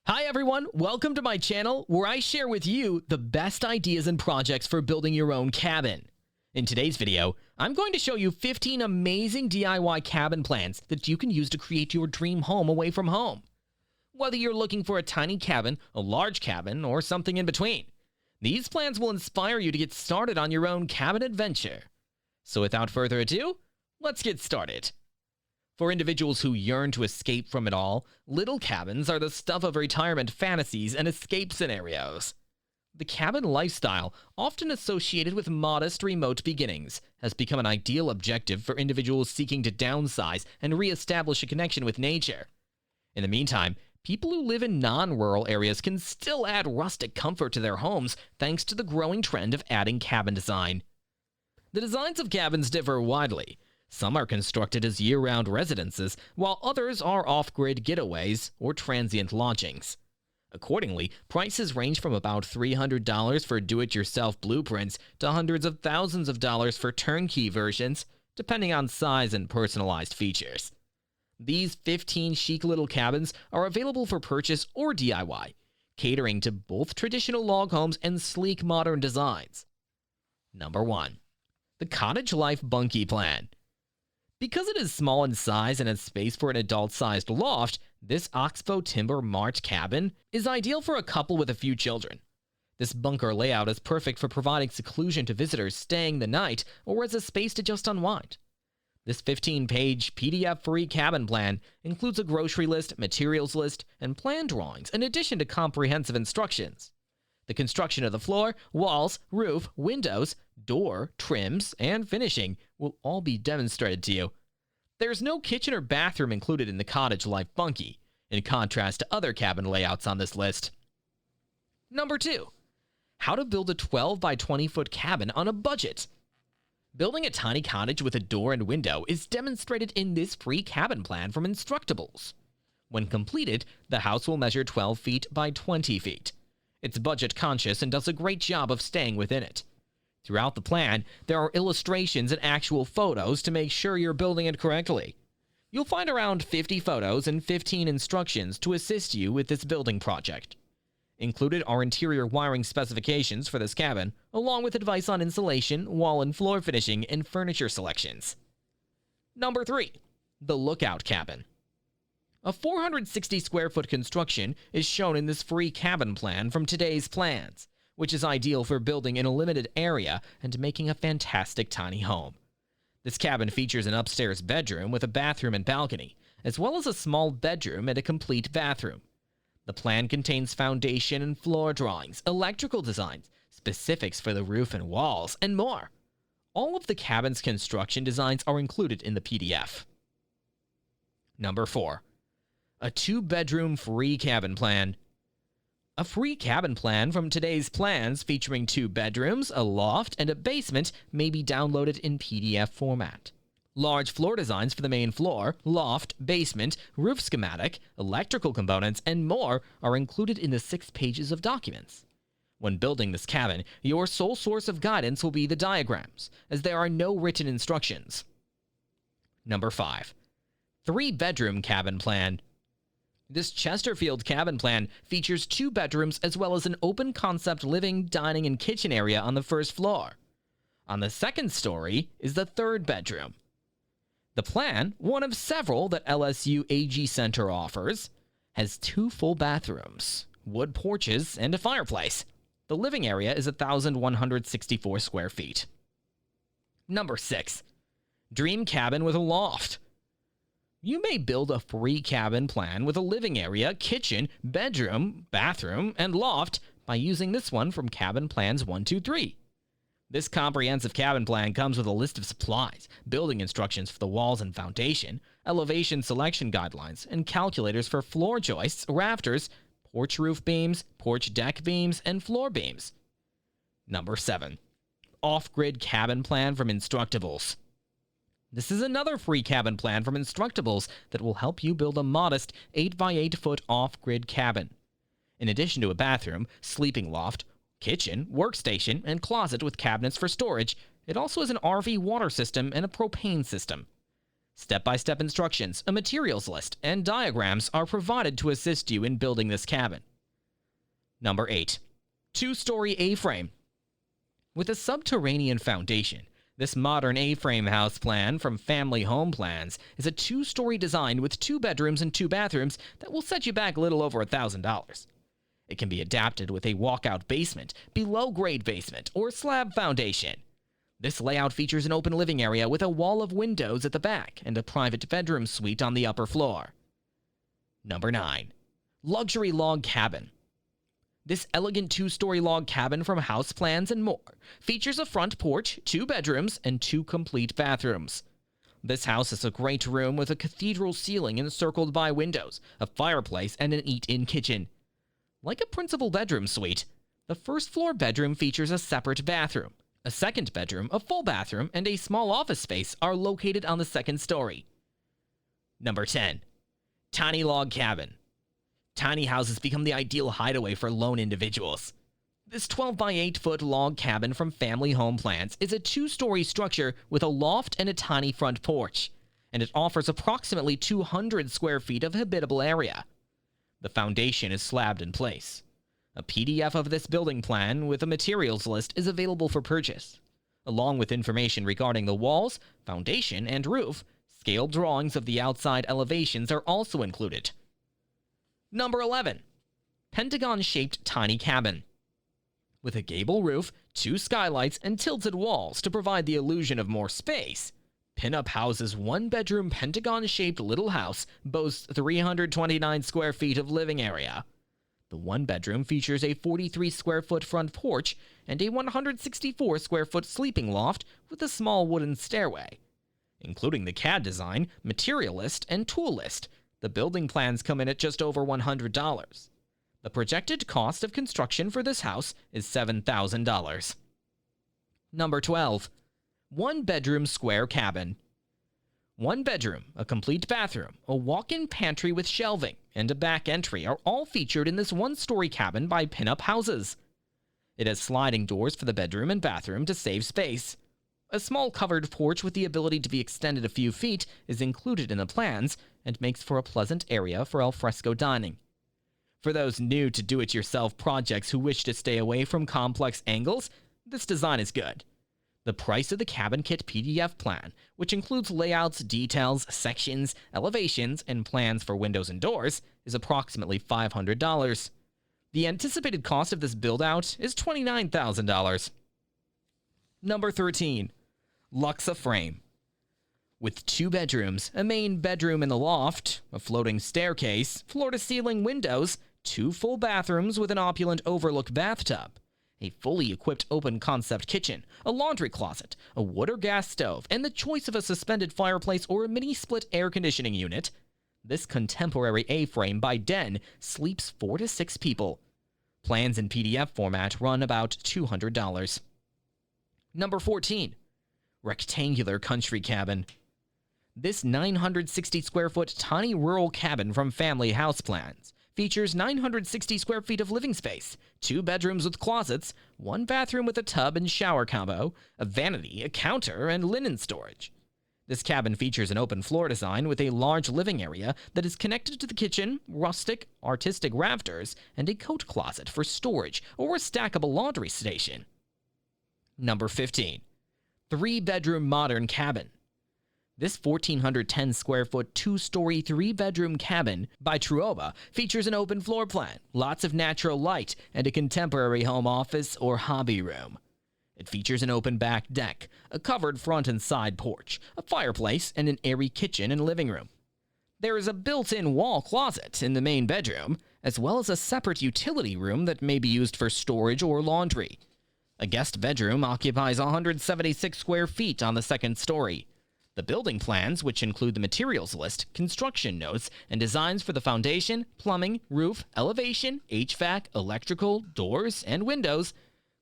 Hi everyone, welcome to my channel where I share with you the best ideas and projects for building your own cabin. In today's video, I'm going to show you 15 amazing DIY cabin plans that you can use to create your dream home away from home. Whether you're looking for a tiny cabin, a large cabin, or something in between, these plans will inspire you to get started on your own cabin adventure. So without further ado, let's get started. For individuals who yearn to escape from it all, little cabins are the stuff of retirement fantasies and escape scenarios. The cabin lifestyle, often associated with modest remote beginnings, has become an ideal objective for individuals seeking to downsize and re-establish a connection with nature. In the meantime, people who live in non-rural areas can still add rustic comfort to their homes thanks to the growing trend of adding cabin design. The designs of cabins differ widely. Some are constructed as year-round residences, while others are off-grid getaways or transient lodgings. Accordingly, prices range from about $300 for do-it-yourself blueprints to hundreds of thousands of dollars for turnkey versions, depending on size and personalized features. These 15 chic little cabins are available for purchase or DIY, catering to both traditional log homes and sleek modern designs. Number 1. The Cottage Life Bunkie Plan. Because it is small in size and has space for an adult-sized loft, this Oxbow Timber Mart cabin is ideal for a couple with a few children. This bunker layout is perfect for providing seclusion to visitors staying the night or as a space to just unwind. This 15-page PDF-free cabin plan includes a grocery list, materials list, and plan drawings in addition to comprehensive instructions. The construction of the floor, walls, roof, windows, door, trims, and finishing will all be demonstrated to you. There's no kitchen or bathroom included in the Cottage Life Bunkie, in contrast to other cabin layouts on this list. Number 2. How to build a 12 by 20 foot cabin on a budget. Building a tiny cottage with a door and window is demonstrated in this free cabin plan from Instructables. When completed, the house will measure 12 feet by 20 feet. It's budget conscious and does a great job of staying within it. Throughout the plan, there are illustrations and actual photos to make sure you're building it correctly. You'll find around 50 photos and 15 instructions to assist you with this building project. Included are interior wiring specifications for this cabin, along with advice on insulation, wall and floor finishing, and furniture selections. Number 3. The Lookout Cabin. A 460 square foot construction is shown in this free cabin plan from today's plans, which is ideal for building in a limited area and making a fantastic tiny home. This cabin features an upstairs bedroom with a bathroom and balcony, as well as a small bedroom and a complete bathroom. The plan contains foundation and floor drawings, electrical designs, specifics for the roof and walls, and more. All of the cabin's construction designs are included in the PDF. Number 4. A 2-bedroom free cabin plan. A free cabin plan from today's plans featuring 2 bedrooms, a loft, and a basement may be downloaded in PDF format. Large floor designs for the main floor, loft, basement, roof schematic, electrical components, and more are included in the 6 pages of documents. When building this cabin, your sole source of guidance will be the diagrams, as there are no written instructions. Number 5. 3-bedroom cabin plan. This Chesterfield cabin plan features 2 bedrooms as well as an open-concept living, dining, and kitchen area on the first floor. On the second story is the 3rd bedroom. The plan, one of several that LSU AG Center offers, has 2 full bathrooms, wood porches, and a fireplace. The living area is 1,164 square feet. Number 6. Dream cabin with a loft. You may build a free cabin plan with a living area, kitchen, bedroom, bathroom, and loft by using this one from Cabin Plans 123. This comprehensive cabin plan comes with a list of supplies, building instructions for the walls and foundation, elevation selection guidelines, and calculators for floor joists, rafters, porch roof beams, porch deck beams, and floor beams. Number 7. Off-grid cabin plan from Instructables. This is another free cabin plan from Instructables that will help you build a modest 8 by 8 foot off-grid cabin. In addition to a bathroom, sleeping loft, kitchen, workstation, and closet with cabinets for storage, it also has an RV water system and a propane system. Step-by-step instructions, a materials list, and diagrams are provided to assist you in building this cabin. Number 8. Two-story A-frame. With a subterranean foundation, this modern A-frame house plan from Family Home Plans is a two-story design with 2 bedrooms and 2 bathrooms that will set you back a little over $1,000. It can be adapted with a walkout basement, below-grade basement, or slab foundation. This layout features an open living area with a wall of windows at the back and a private bedroom suite on the upper floor. Number 9. Luxury log cabin. This elegant 2-story log cabin from House Plans and More features a front porch, 2 bedrooms, and 2 complete bathrooms. This house is a great room with a cathedral ceiling encircled by windows, a fireplace, and an eat-in kitchen. Like a principal bedroom suite, the first-floor bedroom features a separate bathroom. A second bedroom, a full bathroom, and a small office space are located on the second story. Number 10. Tiny log cabin. Tiny houses become the ideal hideaway for lone individuals. This 12 by 8 foot log cabin from Family Home Plans is a 2-story structure with a loft and a tiny front porch, and it offers approximately 200 square feet of habitable area. The foundation is slabbed in place. A PDF of this building plan with a materials list is available for purchase. Along with information regarding the walls, foundation, and roof, scaled drawings of the outside elevations are also included. Number 11. Pentagon-shaped tiny cabin. With a gable roof, 2 skylights, and tilted walls to provide the illusion of more space, Pinup House's 1-bedroom pentagon-shaped little house boasts 329 square feet of living area. The 1-bedroom features a 43-square-foot front porch and a 164-square-foot sleeping loft with a small wooden stairway. Including the CAD design, material list, and tool list, the building plans come in at just over $100. The projected cost of construction for this house is $7,000. Number 12. 1-bedroom square cabin. 1 bedroom, a complete bathroom, a walk-in pantry with shelving, and a back entry are all featured in this 1-story cabin by Pinup Houses. It has sliding doors for the bedroom and bathroom to save space. A small covered porch with the ability to be extended a few feet is included in the plans and makes for a pleasant area for alfresco dining. For those new to do-it-yourself projects who wish to stay away from complex angles, this design is good. The price of the Cabin Kit PDF plan, which includes layouts, details, sections, elevations, and plans for windows and doors, is approximately $500. The anticipated cost of this build-out is $29,000. Number 13. Luxa Frame. With 2 bedrooms, a main bedroom in the loft, a floating staircase, floor-to-ceiling windows, 2 full bathrooms with an opulent overlook bathtub, a fully equipped open-concept kitchen, a laundry closet, a wood or gas stove, and the choice of a suspended fireplace or a mini-split air conditioning unit, this contemporary A-frame by Den sleeps 4 to 6 people. Plans in PDF format run about $200. Number 14. Rectangular country cabin. This 960 square foot tiny rural cabin from Family House Plans features 960 square feet of living space, 2 bedrooms with closets, 1 bathroom with a tub and shower combo, a vanity, a counter, and linen storage. This cabin features an open floor design with a large living area that is connected to the kitchen, rustic, artistic rafters, and a coat closet for storage or a stackable laundry station. Number 15. 3-bedroom modern cabin. This 1,410 square foot 2-story 3-bedroom cabin by Truoba features an open floor plan, lots of natural light, and a contemporary home office or hobby room. It features an open back deck, a covered front and side porch, a fireplace, and an airy kitchen and living room. There is a built-in wall closet in the main bedroom, as well as a separate utility room that may be used for storage or laundry. A guest bedroom occupies 176 square feet on the second story. The building plans, which include the materials list, construction notes, and designs for the foundation, plumbing, roof, elevation, HVAC, electrical, doors, and windows,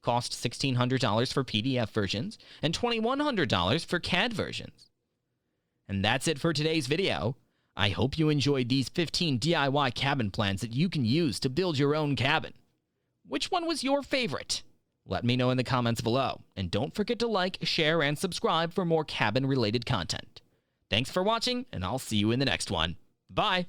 cost $1,600 for PDF versions and $2,100 for CAD versions. And that's it for today's video. I hope you enjoyed these 15 DIY cabin plans that you can use to build your own cabin. Which one was your favorite? Let me know in the comments below, and don't forget to like, share, and subscribe for more cabin-related content. Thanks for watching, and I'll see you in the next one. Bye!